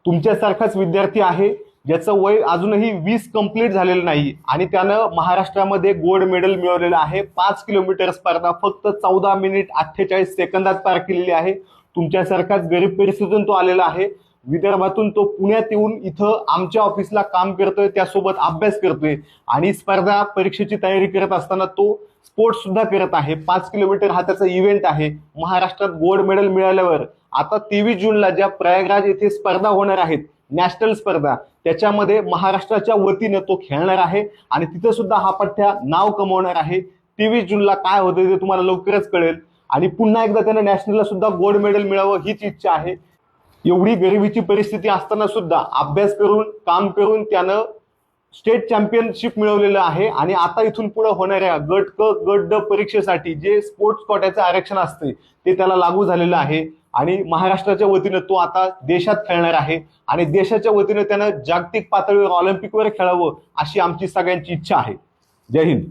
तुमच्यासारखाच विद्यार्थी आहे ज्याचं वय अजूनही 20 कंप्लीट झालेलं नाही आणि त्यानं महाराष्ट्रामध्ये गोल्ड मेडल मिळवलेलं आहे। 5 किलोमीटर स्पर्धा फक्त 14 मिनिट 48 सेकंदात पार केलेली आहे। तुमच्यासारखाच गरीब परिस्थितीतून तो आलेला आहे। विदर्भातून तो पुण्यात येऊन इथं आमच्या ऑफिसला काम करतोय, त्यासोबत अभ्यास करतोय आणि स्पर्धा परीक्षेची तयारी करत असताना तो स्पोर्ट्स सुद्धा करत आहे। 5 किलोमीटर हा त्याचा इव्हेंट आहे। महाराष्ट्रात गोल्ड मेडल मिळाल्यावर आता 23 जूनला ज्या प्रयागराज येथे स्पर्धा होणार आहेत, नॅशनल स्पर्धा, त्याच्यामध्ये महाराष्ट्राच्या वतीने तो खेळणार आहे आणि तिथे सुद्धा हा पठ्ठ्या नाव कमवणार आहे। 23 जूनला काय होतं ते तुम्हाला लवकरच कळेल आणि पुन्हा एकदा त्याने नॅशनलला सुद्धा गोल्ड मेडल मिळावं हीच इच्छा आहे। एवढी गरिबीची परिस्थिती असताना सुद्धा अभ्यास करून काम करून त्यानं स्टेट चॅम्पियनशिप मिळवलेलं आहे आणि आता इथून पुढे होणाऱ्या गट क गट ड परीक्षेसाठी जे स्पोर्ट्स कोट्याचं आरक्षण असते ते त्याला लागू झालेलं आहे आणि महाराष्ट्राच्या वतीने तो आता देशात खेळणार आहे आणि देशाच्या वतीने त्यानं जागतिक पातळीवर ऑलिम्पिकवर खेळावं अशी आमची सगळ्यांची इच्छा आहे। जय हिंद।